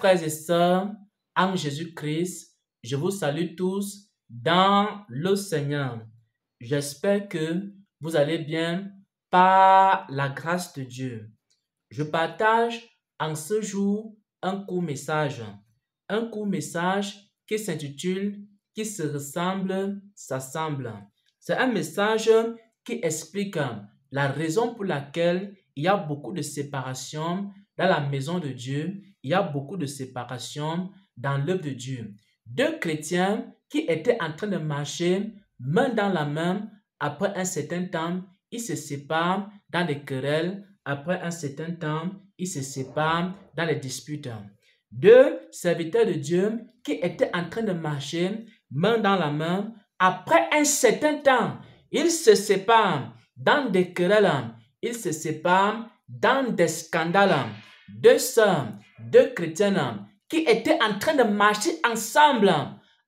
frères et sœurs, en Jésus-Christ, je vous salue tous dans le Seigneur. J'espère que vous allez bien par la grâce de Dieu. Je partage en ce jour un court message. Un court message qui s'intitule « Qui se ressemble, s'assemble ». C'est un message qui explique la raison pour laquelle il y a beaucoup de séparation dans la maison de Dieu. Il y a beaucoup de séparation dans l'œuvre de Dieu. Deux chrétiens qui étaient en train de marcher main dans la main, après un certain temps, ils se séparent dans des querelles. Après un certain temps, ils se séparent dans les disputes. Deux serviteurs de Dieu qui étaient en train de marcher main dans la main, après un certain temps, ils se séparent dans des querelles, ils se séparent dans des scandales. Deux sœurs, deux chrétiennes qui étaient en train de marcher ensemble,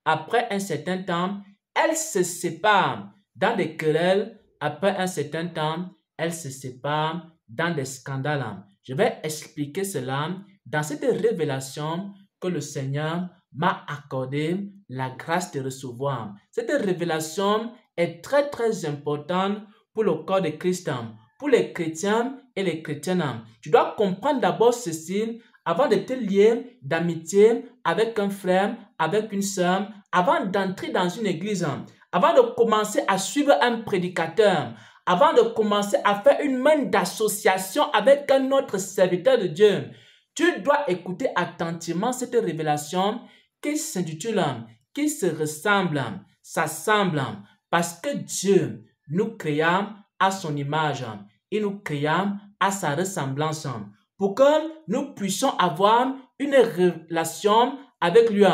après un certain temps, elles se séparent dans des querelles. Après un certain temps, elles se séparent dans des scandales. Je vais expliquer cela dans cette révélation que le Seigneur m'a accordé la grâce de recevoir. Cette révélation est très très importante pour le corps de Christ, pour les chrétiens et les chrétiennes. Tu dois comprendre d'abord ceci avant de te lier d'amitié avec un frère, avec une sœur, avant d'entrer dans une église, avant de commencer à suivre un prédicateur, avant de commencer à faire une main d'association avec un autre serviteur de Dieu. Tu dois écouter attentivement cette révélation qui s'intitule « Qui se ressemble, s'assemble » parce que Dieu nous créa à son image. Il nous créa à sa ressemblance pour que nous puissions avoir une relation avec lui.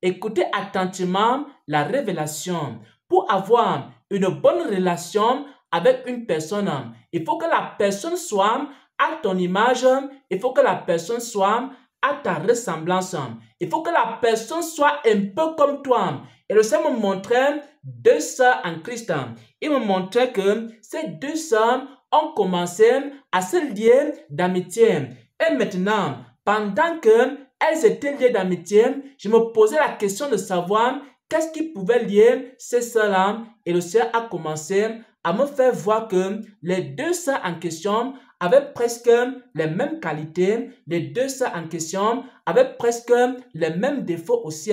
Écoutez attentivement la révélation. Pour avoir une bonne relation avec une personne, il faut que la personne soit à ton image, il faut que la personne soit à ta ressemblance. Il faut que la personne soit un peu comme toi. Et le Seigneur me montrait deux sœurs en Christ. Il me montrait que ces deux sœurs ont commencé à se lier d'amitié. Et maintenant, pendant qu'elles étaient liées d'amitié, je me posais la question de savoir qu'est-ce qui pouvait lier ces sœurs-là. Et le Seigneur a commencé à me faire voir que les deux sœurs en question avaient presque les mêmes qualités. Les deux sœurs en question avaient presque les mêmes défauts aussi.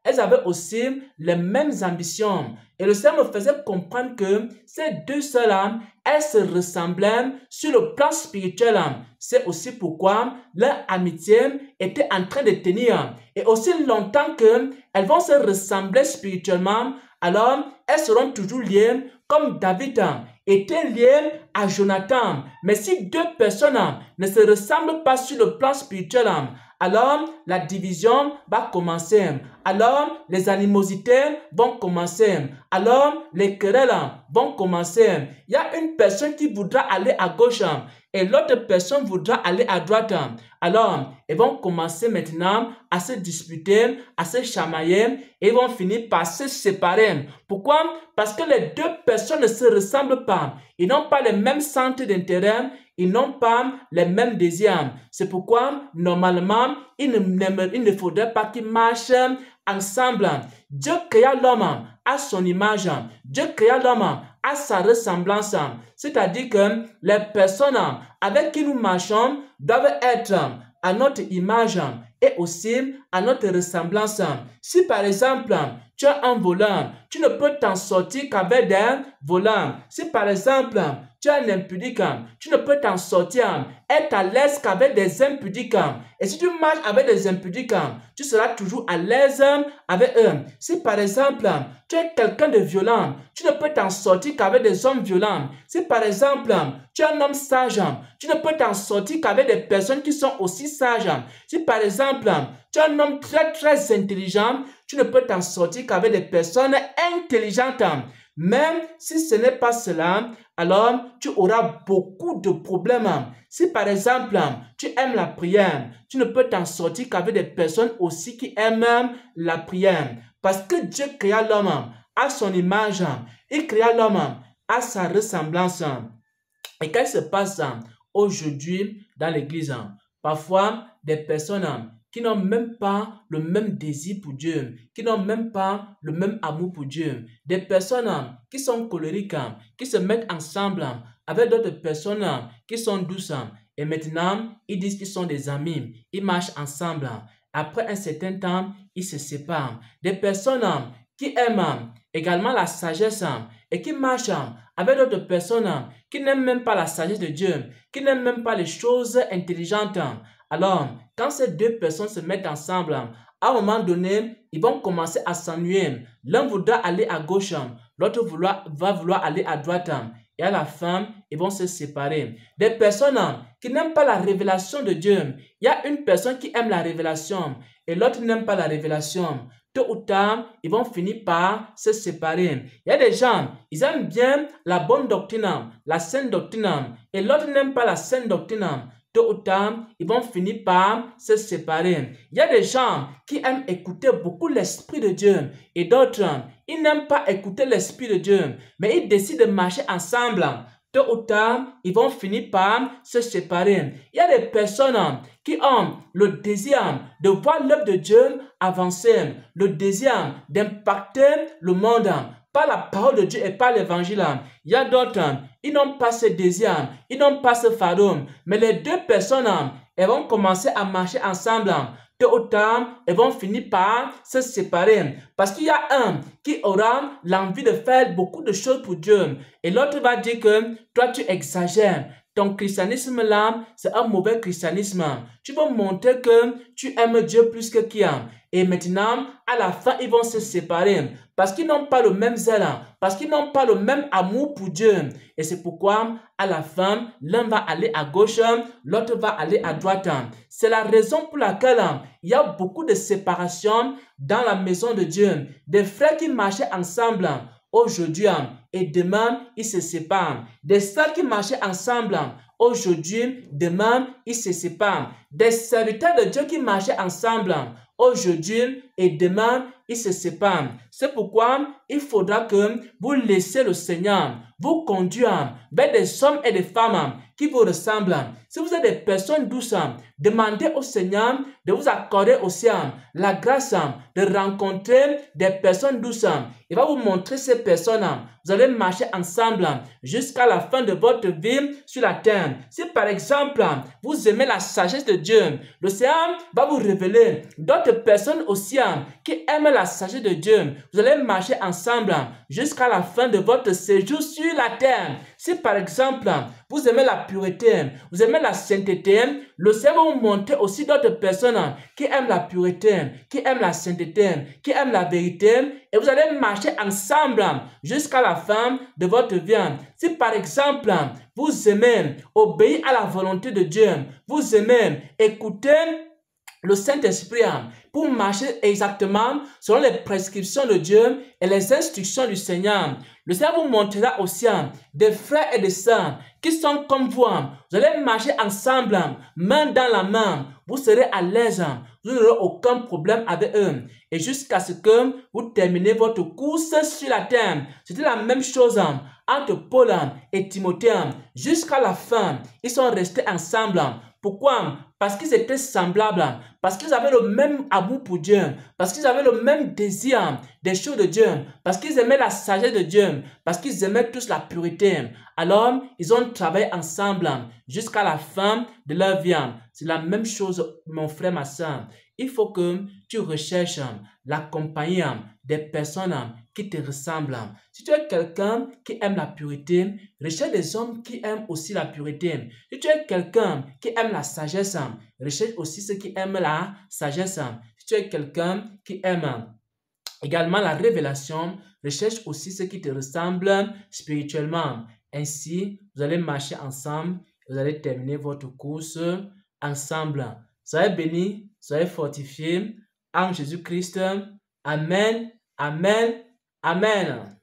Elles avaient aussi les mêmes ambitions. Et le Seigneur me faisait comprendre que ces deux sœurs-là, elles se ressemblaient sur le plan spirituel. C'est aussi pourquoi leur amitié était en train de tenir. Et aussi longtemps qu'elles vont se ressembler spirituellement, alors elles seront toujours liées comme David était lié à Jonathan. Mais si deux personnes ne se ressemblent pas sur le plan spirituel, alors la division va commencer. Alors les animosités vont commencer. Alors les querelles vont commencer. Il y a une personne qui voudra aller à gauche et l'autre personne voudra aller à droite. Alors, ils vont commencer maintenant à se disputer, à se chamailler et ils vont finir par se séparer. Pourquoi? Parce que les deux personnes ne se ressemblent pas. Ils n'ont pas les mêmes centres d'intérêt, ils n'ont pas les mêmes désirs. C'est pourquoi, normalement, il ne faudrait pas qu'ils marchent ensemble. Dieu créa l'homme à son image. Dieu créa l'homme à sa ressemblance. C'est-à-dire que les personnes avec qui nous marchons doivent être à notre image et aussi à notre ressemblance. Si par exemple, tu as un volant, tu ne peux t'en sortir qu'avec des volants. Si par exemple, tu as un impudique, tu ne peux t'en sortir, être à l'aise qu'avec des impudiques. Et si tu marches avec des impudiques, tu seras toujours à l'aise avec eux. Si par exemple, tu es quelqu'un de violent, tu ne peux t'en sortir qu'avec des hommes violents. Si par exemple, tu es un homme sage, tu ne peux t'en sortir qu'avec des personnes qui sont aussi sages. Si par exemple, tu es un homme très très intelligent, tu ne peux t'en sortir qu'avec des personnes intelligentes. Même si ce n'est pas cela, alors tu auras beaucoup de problèmes. Si par exemple, tu aimes la prière, tu ne peux t'en sortir qu'avec des personnes aussi qui aiment la prière. Parce que Dieu créa l'homme à son image. Il créa l'homme à sa ressemblance. Et qu'est-ce qui se passe aujourd'hui dans l'église? Parfois, des personnes qui n'ont même pas le même désir pour Dieu, qui n'ont même pas le même amour pour Dieu. Des personnes qui sont colériques, qui se mettent ensemble avec d'autres personnes qui sont douces. Et maintenant, ils disent qu'ils sont des amis. Ils marchent ensemble. Après un certain temps, ils se séparent. Des personnes qui aiment également la sagesse et qui marchent avec d'autres personnes qui n'aiment même pas la sagesse de Dieu, qui n'aiment même pas les choses intelligentes. Alors, quand ces deux personnes se mettent ensemble, à un moment donné, ils vont commencer à s'ennuyer. L'un voudra aller à gauche, l'autre va vouloir aller à droite. Et à la fin, ils vont se séparer. Des personnes qui n'aiment pas la révélation de Dieu. Il y a une personne qui aime la révélation et l'autre n'aime pas la révélation. Tôt ou tard, ils vont finir par se séparer. Il y a des gens, ils aiment bien la bonne doctrine, la saine doctrine, et l'autre n'aime pas la saine doctrine. Tôt ou tard, ils vont finir par se séparer. Il y a des gens qui aiment écouter beaucoup l'Esprit de Dieu et d'autres, ils n'aiment pas écouter l'Esprit de Dieu, mais ils décident de marcher ensemble. Tôt ou tard, ils vont finir par se séparer. Il y a des personnes qui ont le désir de voir l'œuvre de Dieu avancer, le désir d'impacter le monde par la parole de Dieu et par l'évangile. Il y a d'autres, ils n'ont pas ce désir, ils n'ont pas ce fardeau, mais les deux personnes, elles vont commencer à marcher ensemble. Tôt ou tard, elles vont finir par se séparer. Parce qu'il y a un qui aura l'envie de faire beaucoup de choses pour Dieu. Et l'autre va dire que toi, tu exagères. Ton christianisme là, c'est un mauvais christianisme. Tu veux montrer que tu aimes Dieu plus que qui a. Et maintenant, à la fin, ils vont se séparer. Parce qu'ils n'ont pas le même zèle. Parce qu'ils n'ont pas le même amour pour Dieu. Et c'est pourquoi, à la fin, l'un va aller à gauche, l'autre va aller à droite. C'est la raison pour laquelle il y a beaucoup de séparation dans la maison de Dieu. Des frères qui marchaient ensemble aujourd'hui et demain, ils se séparent. Des sœurs qui marchaient ensemble aujourd'hui, demain, ils se séparent. Des serviteurs de Dieu qui marchaient ensemble aujourd'hui et demain, ils se séparent. C'est pourquoi il faudra que vous laissez le Seigneur vous conduire vers des hommes et des femmes qui vous ressemblent. Si vous êtes des personnes douces, demandez au Seigneur de vous accorder aussi la grâce de rencontrer des personnes douces. Il va vous montrer ces personnes. Vous allez marcher ensemble jusqu'à la fin de votre vie sur la terre. Si par exemple, vous aimez la sagesse de Dieu, le Seigneur va vous révéler d'autres personnes aussi qui aiment la sagesse de Dieu. Vous allez marcher ensemble jusqu'à la fin de votre séjour sur la terre. Si par exemple, vous aimez la pureté, vous aimez la sainteté, le Seigneur va vous montrer aussi d'autres personnes qui aiment la pureté, qui aiment la sainteté, qui aiment la vérité, et vous allez marcher ensemble jusqu'à la fin de votre vie. Si par exemple, vous aimez obéir à la volonté de Dieu, vous aimez écouter le Saint-Esprit pour marcher exactement selon les prescriptions de Dieu et les instructions du Seigneur. Le Seigneur vous montrera aussi des frères et des sœurs qui sont comme vous. Vous allez marcher ensemble, main dans la main. Vous serez à l'aise. Vous n'aurez aucun problème avec eux. Et jusqu'à ce que vous terminez votre course sur la terre. C'était la même chose entre Paul et Timothée. Jusqu'à la fin, ils sont restés ensemble. Pourquoi? Parce qu'ils étaient semblables, parce qu'ils avaient le même amour pour Dieu, parce qu'ils avaient le même désir des choses de Dieu, parce qu'ils aimaient la sagesse de Dieu, parce qu'ils aimaient tous la pureté. Alors, ils ont travaillé ensemble jusqu'à la fin de leur vie. C'est la même chose, mon frère, ma soeur. Il faut que tu recherches la compagnie des personnes qui te ressemblent. Si tu es quelqu'un qui aime la pureté, recherche des hommes qui aiment aussi la pureté. Si tu es quelqu'un qui aime la sagesse, recherche aussi ceux qui aiment la sagesse. Si tu es quelqu'un qui aime également la révélation, recherche aussi ceux qui te ressemblent spirituellement. Ainsi, vous allez marcher ensemble, vous allez terminer votre course ensemble. Soyez bénis, soyez fortifiés en Jésus-Christ. Amen, amen, amen.